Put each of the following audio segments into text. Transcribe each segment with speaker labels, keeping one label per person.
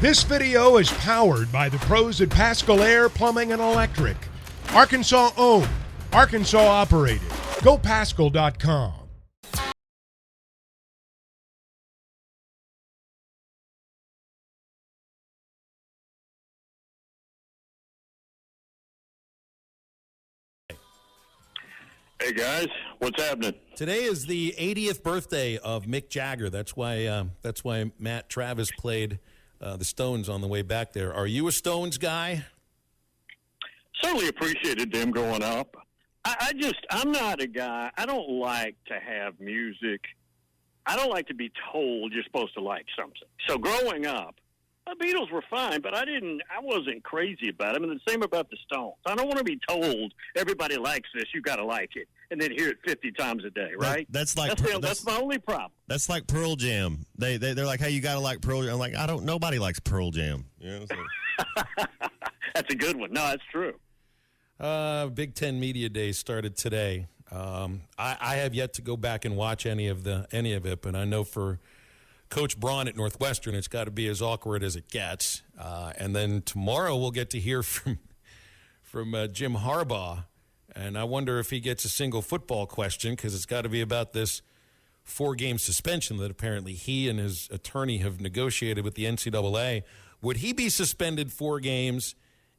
Speaker 1: This video is powered by the pros at Pascal Air Plumbing and Electric. Arkansas owned, Arkansas operated. GoPascal.com.
Speaker 2: Hey guys, what's happening?
Speaker 3: Today is the 80th birthday of Mick Jagger. That's why Matt Travis played the Stones on the way back there. Are you a Stones guy?
Speaker 2: Certainly appreciated them growing up. I'm not a guy. I don't like to have music. I don't like to be told you're supposed to like something. So growing up, the Beatles were fine, but I wasn't crazy about them. And the same about the Stones. I don't want to be told everybody likes this, you got to like it, and then hear it 50 times a day, right?
Speaker 4: That's my only problem. That's like Pearl Jam. They're like, hey, you got to like Pearl Jam. I'm like, nobody likes Pearl Jam. You know what I'm saying?
Speaker 2: That's a good one. No, that's true.
Speaker 3: Big Ten Media Day started today. I have yet to go back and watch any of it, but I know for Coach Braun at Northwestern, it's got to be as awkward as it gets. And then tomorrow we'll get to hear from Jim Harbaugh, and I wonder if he gets a single football question, because it's got to be about this 4-game suspension that apparently he and his attorney have negotiated with the NCAA. Would he be suspended 4 games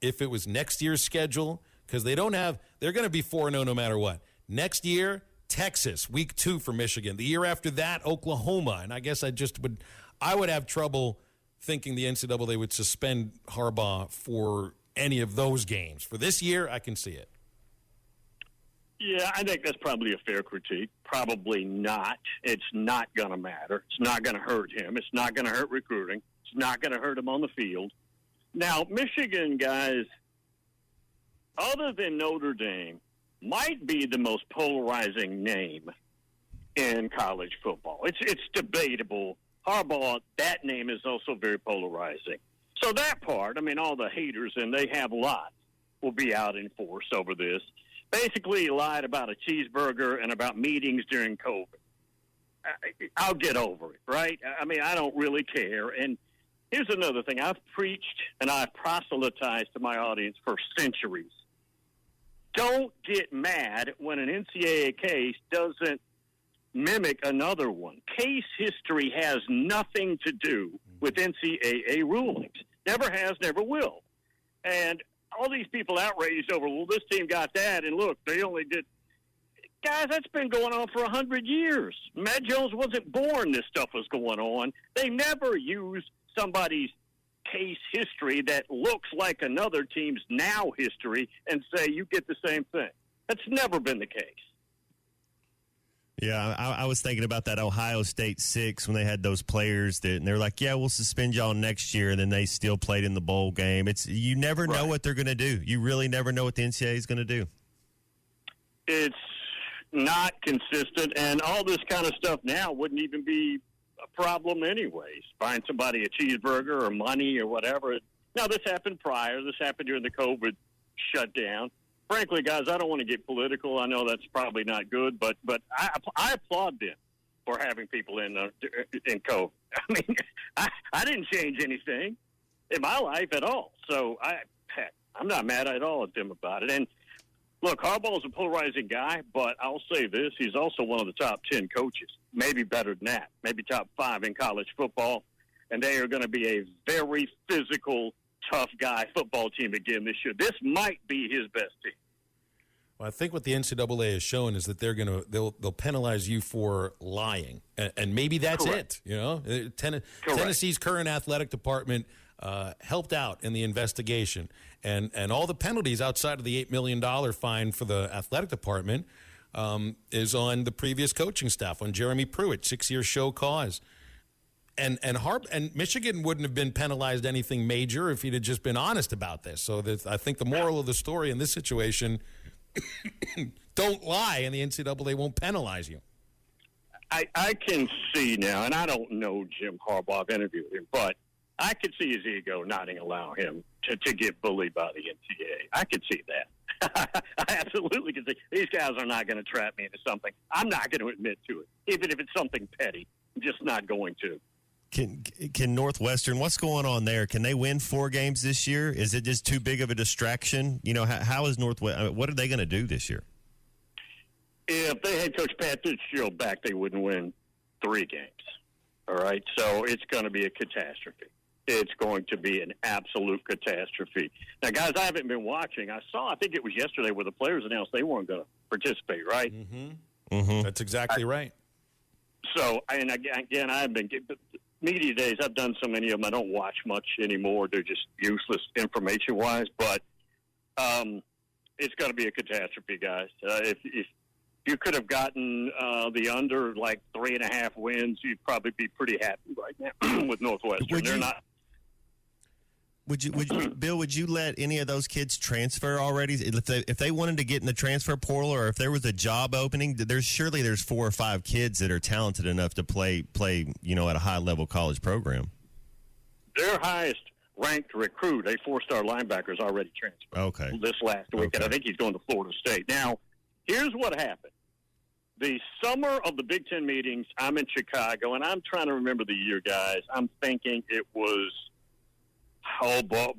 Speaker 3: if it was next year's schedule? Because they're going to be 4-0 no matter what. Next year, Texas, week 2 for Michigan. The year after that, Oklahoma. And I guess I would have trouble thinking the NCAA would suspend Harbaugh for any of those games. For this year, I can see it.
Speaker 2: Yeah, I think that's probably a fair critique. Probably not. It's not going to matter. It's not going to hurt him. It's not going to hurt recruiting. It's not going to hurt him on the field. Now, Michigan, guys, other than Notre Dame, might be the most polarizing name in college football. It's debatable. Harbaugh, that name is also very polarizing. So that part, all the haters, and they have lots, will be out in force over this. Basically, he lied about a cheeseburger and about meetings during COVID. I'll get over it, right? I don't really care. And here's another thing. I've preached and I've proselytized to my audience for centuries. Don't get mad when an NCAA case doesn't mimic another one. Case history has nothing to do with NCAA rulings. Never has, never will. And all these people outraged over, well, this team got that, and look, they only did. Guys, that's been going on for 100 years. Matt Jones wasn't born this stuff was going on. They never used somebody's case history that looks like another team's now history and say you get the same thing. That's never been the case.
Speaker 4: Yeah, I was thinking about that Ohio State 6 when they had those players and they're like, yeah, we'll suspend y'all next year, and then they still played in the bowl game. You never know what they're going to do. You really never know what the NCAA is going to do.
Speaker 2: It's not consistent, and all this kind of stuff now wouldn't even be a problem anyways. Find somebody a cheeseburger or money or whatever. Now, this happened prior. This happened during the COVID shutdown. Frankly, guys, I don't want to get political. I know that's probably not good, but I applaud them for having people in COVID. I didn't change anything in my life at all. So I'm not mad at all at them about it. And look, Harbaugh's a polarizing guy, but I'll say this. He's also one of the top 10 coaches, maybe better than that, maybe top 5 in college football. And they are going to be a very physical, tough guy football team again this year. This might be his best team.
Speaker 3: Well, I think what the NCAA has shown is that they'll penalize you for lying, and maybe that's
Speaker 2: Correct.
Speaker 3: it. You know, Tennessee's current athletic department helped out in the investigation, and all the penalties outside of the $8 million fine for the athletic department is on the previous coaching staff, on Jeremy Pruitt, 6-year show cause. And Michigan wouldn't have been penalized anything major if he'd have just been honest about this. So I think the moral of the story in this situation, don't lie, and the NCAA won't penalize you.
Speaker 2: I can see now, and I don't know Jim Harbaugh. I've interviewed him, but I could see his ego not allowing him to get bullied by the NCAA. I could see that. I absolutely can see. These guys are not going to trap me into something. I'm not going to admit to it, even if it's something petty. I'm just not going to.
Speaker 4: Can Northwestern, what's going on there? Can they win 4 games this year? Is it just too big of a distraction? You know, how is Northwestern, what are they going to do this year?
Speaker 2: If they had Coach Pat Fitzgerald back, they wouldn't win 3 games. All right? So it's going to be a catastrophe. It's going to be an absolute catastrophe. Now, guys, I haven't been watching. I think it was yesterday where the players announced they weren't going to participate, right?
Speaker 3: Mm-hmm. Mm-hmm. That's exactly right.
Speaker 2: So, and again, I've been media days. I've done so many of them. I don't watch much anymore. They're just useless information-wise. But it's going to be a catastrophe, guys. If you could have gotten the under like 3.5 wins, you'd probably be pretty happy right now with Northwestern. They're not.
Speaker 4: Would you, Bill? Would you let any of those kids transfer already? If they wanted to get in the transfer portal, or if there was a job opening, there's 4 or 5 kids that are talented enough to play, at a high level college program.
Speaker 2: Their highest ranked recruit, a 4-star linebacker, is already transferred.
Speaker 4: Okay.
Speaker 2: This last week, and I think he's going to Florida State. Now, here's what happened. The summer of the Big Ten meetings, I'm in Chicago, and I'm trying to remember the year, guys. I'm thinking it was,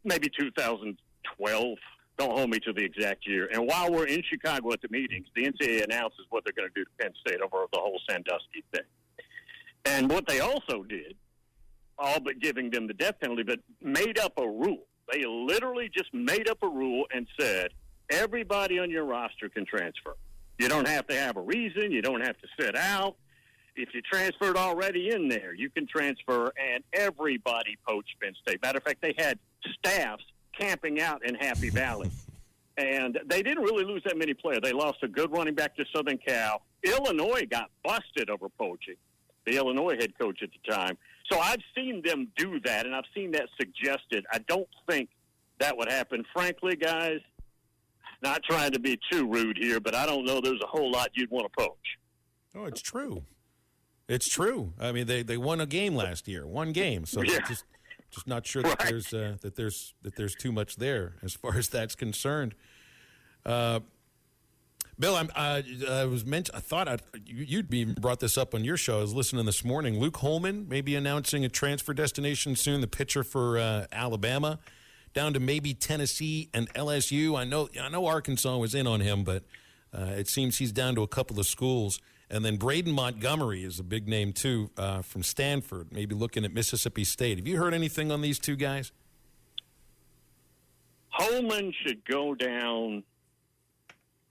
Speaker 2: maybe 2012. Don't hold me to the exact year. And while we're in Chicago at the meetings, the NCAA announces what they're going to do to Penn State over the whole Sandusky thing. And what they also did, all but giving them the death penalty, but made up a rule. They literally just made up a rule and said, everybody on your roster can transfer. You don't have to have a reason. You don't have to sit out. If you transferred already in there, you can transfer, and everybody poached Penn State. Matter of fact, they had staffs camping out in Happy Valley. And they didn't really lose that many players. They lost a good running back to Southern Cal. Illinois got busted over poaching, the Illinois head coach at the time. So I've seen them do that, and I've seen that suggested. I don't think that would happen. Frankly, guys, not trying to be too rude here, but I don't know there's a whole lot you'd want to poach.
Speaker 3: Oh, it's true. It's true. I mean, they won a game last year, 1 game. So
Speaker 2: yeah.
Speaker 3: just not sure that there's too much there as far as that's concerned. Bill, I thought you'd be brought this up on your show. I was listening this morning. Luke Holman may be announcing a transfer destination soon. The pitcher for Alabama, down to maybe Tennessee and LSU. I know Arkansas was in on him, but it seems he's down to a couple of schools. And then Braden Montgomery is a big name, too, from Stanford, maybe looking at Mississippi State. Have you heard anything on these 2 guys?
Speaker 2: Holman should go down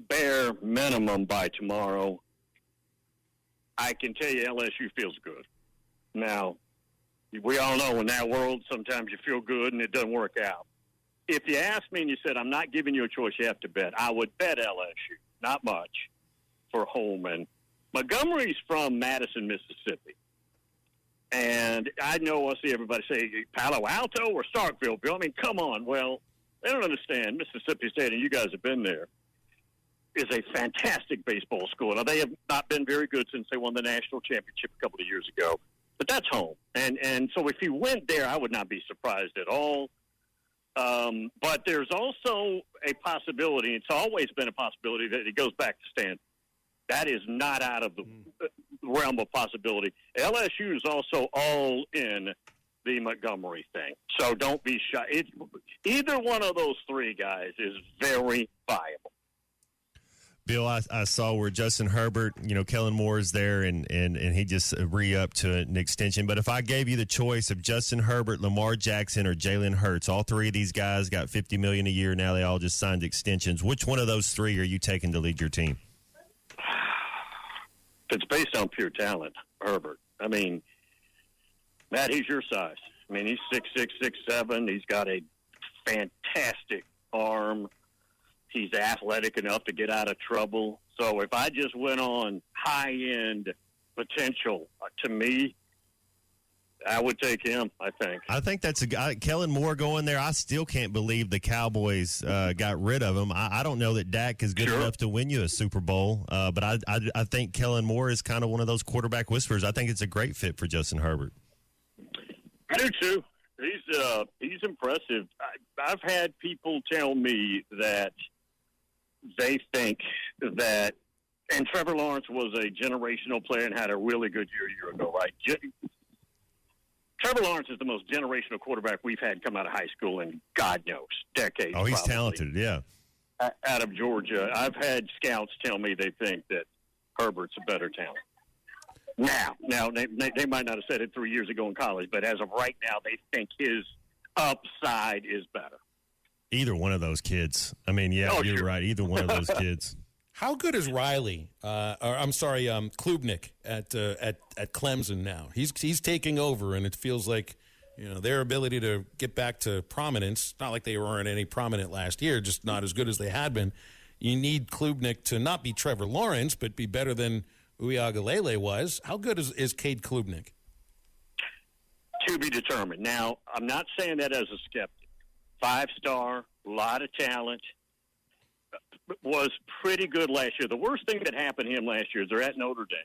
Speaker 2: bare minimum by tomorrow. I can tell you LSU feels good. Now, we all know in that world sometimes you feel good and it doesn't work out. If you asked me and you said, I'm not giving you a choice, you have to bet, I would bet LSU. Not much for Holman. Montgomery's from Madison, Mississippi. And I know I see everybody say Palo Alto or Starkville, Bill. I mean, come on. Well, they don't understand. Mississippi State, and you guys have been there, is a fantastic baseball school. Now, they have not been very good since they won the national championship a couple of years ago. But that's home. And so if he went there, I would not be surprised at all. But there's also a possibility, it's always been a possibility, that he goes back to Stanford. That is not out of the realm of possibility. LSU is also all in the Montgomery thing. So don't be shy. Either one of those 3 guys is very viable.
Speaker 4: Bill, I saw where Justin Herbert, Kellen Moore is there, and he just re-upped to an extension. But if I gave you the choice of Justin Herbert, Lamar Jackson, or Jalen Hurts, all 3 of these guys got $50 million a year. Now they all just signed extensions. Which one of those 3 are you taking to lead your team?
Speaker 2: It's based on pure talent, Herbert. I mean, Matt, he's your size. I mean, he's 6'6", 6'7". He's got a fantastic arm. He's athletic enough to get out of trouble. So if I just went on high-end potential, to me, I would take him, I think.
Speaker 4: I think that's a guy. Kellen Moore going there, I still can't believe the Cowboys got rid of him. I don't know that Dak is good enough to win you a Super Bowl, but I think Kellen Moore is kind of one of those quarterback whisperers. I think it's a great fit for Justin Herbert.
Speaker 2: I do, too. He's impressive. I've had people tell me that they think that, and Trevor Lawrence was a generational player and had a really good year a year ago, right? Trevor Lawrence is the most generational quarterback we've had come out of high school in, God knows, decades.
Speaker 4: Oh, he's
Speaker 2: probably.
Speaker 4: talented, yeah.
Speaker 2: Out of Georgia. I've had scouts tell me they think that Herbert's a better talent. Now they might not have said it 3 years ago in college, but as of right now, they think his upside is better.
Speaker 4: Either one of those kids. I mean, you're
Speaker 2: sure.
Speaker 4: right. Either one of those kids.
Speaker 3: How good is Riley? Klubnik at Clemson now. He's taking over, and it feels like their ability to get back to prominence. Not like they weren't any prominent last year, just not as good as they had been. You need Klubnik to not be Trevor Lawrence, but be better than Uiagalelei was. How good is Cade Klubnik?
Speaker 2: To be determined. Now, I'm not saying that as a skeptic. 5-star, a lot of talent, was pretty good last year. The worst thing that happened to him last year is they're at Notre Dame,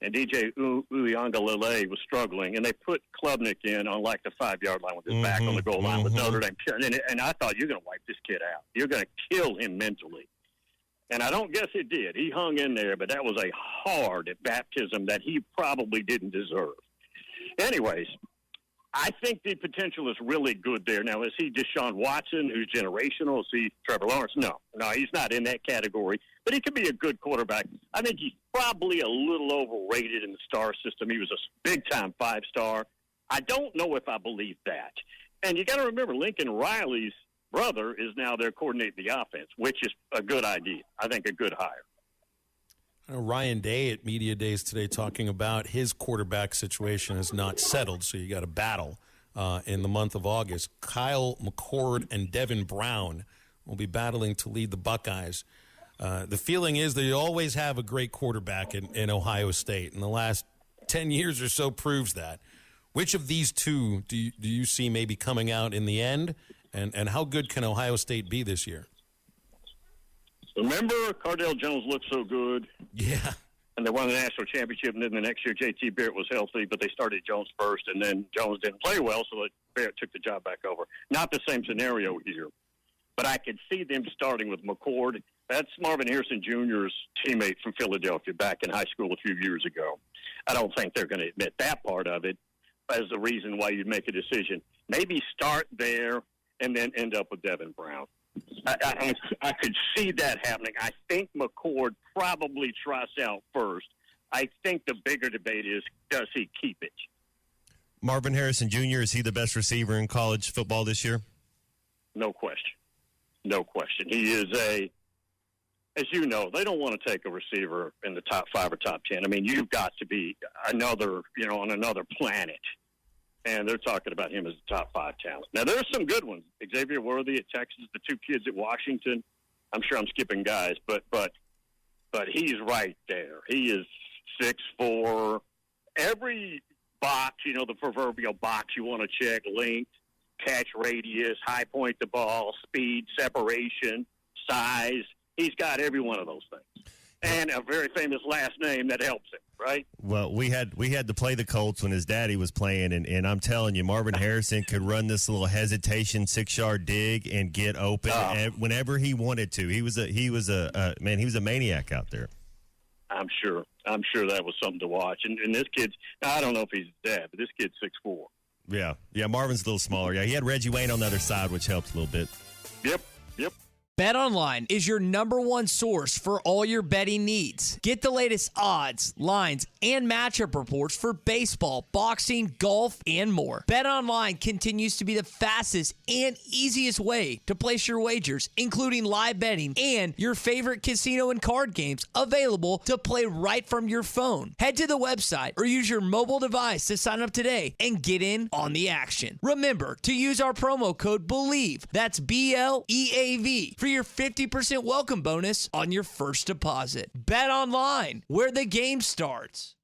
Speaker 2: and DJ Uiagalelei was struggling, and they put Klubnik in on like the 5-yard line with his back on the goal line with Notre Dame. And I thought, you're going to wipe this kid out. You're going to kill him mentally. And I don't guess it did. He hung in there, but that was a hard baptism that he probably didn't deserve. Anyways, I think the potential is really good there. Now, is he Deshaun Watson, who's generational? Is he Trevor Lawrence? No, he's not in that category. But he could be a good quarterback. I think he's probably a little overrated in the star system. He was a big-time 5-star. I don't know if I believe that. And you got to remember, Lincoln Riley's brother is now there coordinating the offense, which is a good idea. I think a good hire.
Speaker 3: I know Ryan Day at Media Days today talking about his quarterback situation is not settled, so you got a battle in the month of August. Kyle McCord and Devin Brown will be battling to lead the Buckeyes. The feeling is that you always have a great quarterback in Ohio State, and the last 10 years or so proves that. Which of these two do you see maybe coming out in the end, and how good can Ohio State be this year?
Speaker 2: Remember, Cardale Jones looked so good.
Speaker 3: Yeah.
Speaker 2: And they won the national championship, and then the next year J.T. Barrett was healthy, but they started Jones first, and then Jones didn't play well, so Barrett took the job back over. Not the same scenario here, but I could see them starting with McCord. That's Marvin Harrison Jr.'s teammate from Philadelphia back in high school a few years ago. I don't think they're going to admit that part of it as the reason why you'd make a decision. Maybe start there and then end up with Devin Brown. I could see that happening. I think McCord probably tries out first. I think the bigger debate is, does he keep it?
Speaker 4: Marvin Harrison Jr., is he the best receiver in college football this year?
Speaker 2: No question. No question. He is as you know, they don't want to take a receiver in the top 5 or top 10. I mean, you've got to be on another planet. And they're talking about him as a top 5 talent. Now, there's some good ones. Xavier Worthy at Texas, the 2 kids at Washington. I'm sure I'm skipping guys, but he's right there. He is 6'4". Every box, the proverbial box you want to check, length, catch radius, high point the ball, speed, separation, size. He's got every one of those things. And a very famous last name that helps him, right?
Speaker 4: Well, we had to play the Colts when his daddy was playing, and I'm telling you, Marvin Harrison could run this little hesitation 6-yard dig and get open whenever he wanted to. He was a maniac out there.
Speaker 2: I'm sure that was something to watch. And this kid's, I don't know if he's dead, but this kid's 6'4".
Speaker 4: Yeah, Marvin's a little smaller. Yeah, he had Reggie Wayne on the other side, which helps a little bit.
Speaker 2: Yep.
Speaker 5: BetOnline is your #1 source for all your betting needs. Get the latest odds, lines, and matchup reports for baseball, boxing, golf, and more. BetOnline continues to be the fastest and easiest way to place your wagers, including live betting and your favorite casino and card games available to play right from your phone. Head to the website or use your mobile device to sign up today and get in on the action. Remember to use our promo code BELIEVE, that's BLEAV, for your 50% welcome bonus on your first deposit. Bet online, where the game starts.